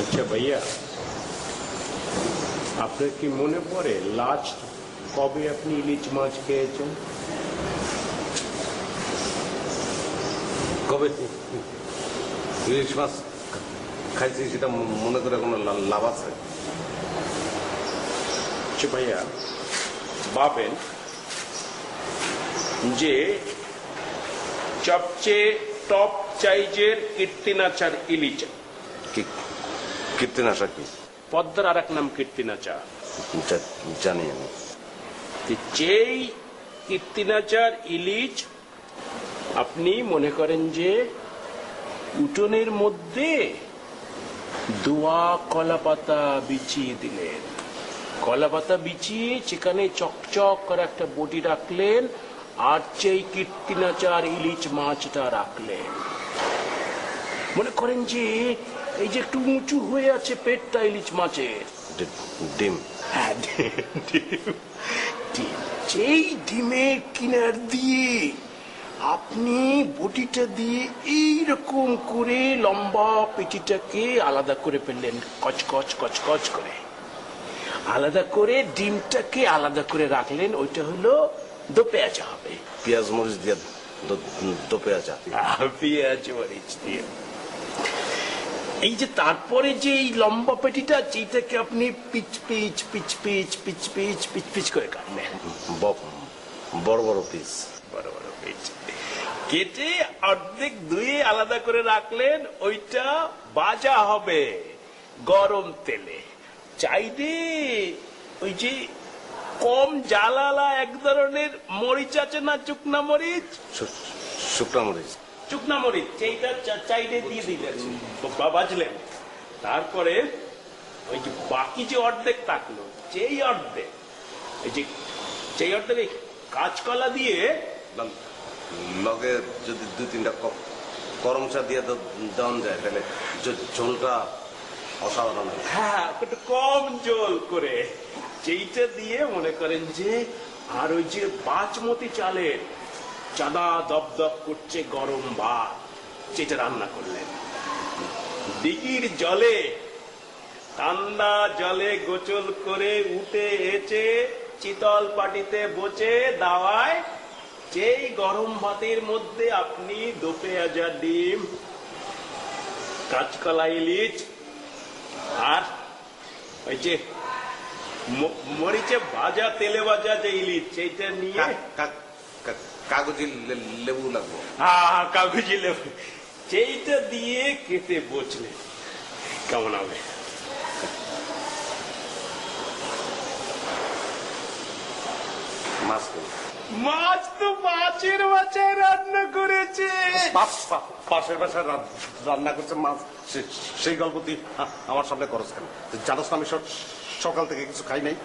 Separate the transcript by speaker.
Speaker 1: আচ্ছা ভাইয়া, আপনার কি মনে পড়ে লাস্ট কবে আপনি ইলিশ মাছ খেয়েছেন?
Speaker 2: কবে ইলিশ মাছ খাইছি সেটা মনে করে কোনো লাভ আছে?
Speaker 1: আচ্ছা ভাইয়া, ভাবেন যে সবচেয়ে টপ সাইজের কীর্তিনাচার ইলিশ,
Speaker 2: কীর্তিনাশা কি?
Speaker 1: পদ্মার আর এক নাম কীর্তিনাচা।
Speaker 2: জানি আমি।
Speaker 1: যেই কীর্তিনাচার ইলিশ আপনি মনে করেন যে উঠোনের মধ্যে দোয়া কলা পাতা বিছিয়ে দিলেন, কলা পাতা বিছিয়ে সেখানে চকচক করে একটা বটি রাখলেন, আর সেই কীর্তিনাচার ইলিশ মাছটা রাখলেন। মনে করেন যে এই যে একটু উঁচু হয়ে আছে পেটটা ইলিশ মাছের,
Speaker 2: ডিম।
Speaker 1: হ্যাঁ, সেই ডিমের কিনার দিয়ে আপনি বটিটা দিয়ে এইরকম করে লম্বা পেটিটাকে আলাদা করে ফেললেন, কচকচ কচকচ করে আলাদা করে ডিমটাকে আলাদা করে রাখলেন। ওইটা হলো দো পেঁয়াজা হবে,
Speaker 2: পেঁয়াজ মরিচ দিয়ে দো পেঁয়াজা।
Speaker 1: পেঁয়াজ মরিচ দিয়ে। এই যে তারপরে যে এই লম্বা পেটিটা, যেটাকে আপনি piece piece piece piece piece piece piece piece করে কাটলেন,
Speaker 2: বড় বড় পিস,
Speaker 1: বড় বড় পিচ কেটে অর্ধেক ধুয়ে আলাদা করে রাখলেন। ওইটা ভাজা হবে গরম তেলে। চাইলে ওই যে কম জালালা এক ধরনের মরিচ আছে না, শুকনা মরিচ,
Speaker 2: শুকনা মরিচ,
Speaker 1: শুকনা মরিচ, সেইটা চাইলে দিয়ে দিলেন, বাজলেন। তারপরে ওই যে বাকি যে অর্ধেক থাকলো, সেই অর্ধেক সেই অর্ধেক কাঁচকলা দিয়ে,
Speaker 2: লগে যদি দুই তিনটা করম চা দিয়ে দেওয়া যায় তাহলে ঝোলটা অসাধারণ।
Speaker 1: হ্যাঁ, একটু কম জল করে সেইটা দিয়ে মনে করেন যে, আর ওই যে বাসমতি চালের চাঁদা দপদপ করছে গরম ভাত, সেটা রান্না করলেন। দিঘির জলে, ঠান্ডা জলে গোসল করে উঠে এসে শীতল পাটিতে বসে দাওয়ায় যেই গরম ভাতের মধ্যে আপনি দো পেঁয়াজা ডিম, কাঁচকলা ইলিশ আর ওই যে মরিচে ভাজা তেলে ভাজা যে ইলিশ, সেইটা নিয়ে
Speaker 2: কাগজি লেবু লাগবো।
Speaker 1: হ্যাঁ, কাগজি লেবু, সেইটা দিয়ে খেতে বসলে কেমন হবে? মাছ তো মাছের বাসায় রান্না করেছে,
Speaker 2: পাশের বাসায় রান্না করছে মাছ, সেই গল্প তুই আমার সামনে করছ কেন? জানোস না আমি সকাল থেকে কিছু খাই নাই।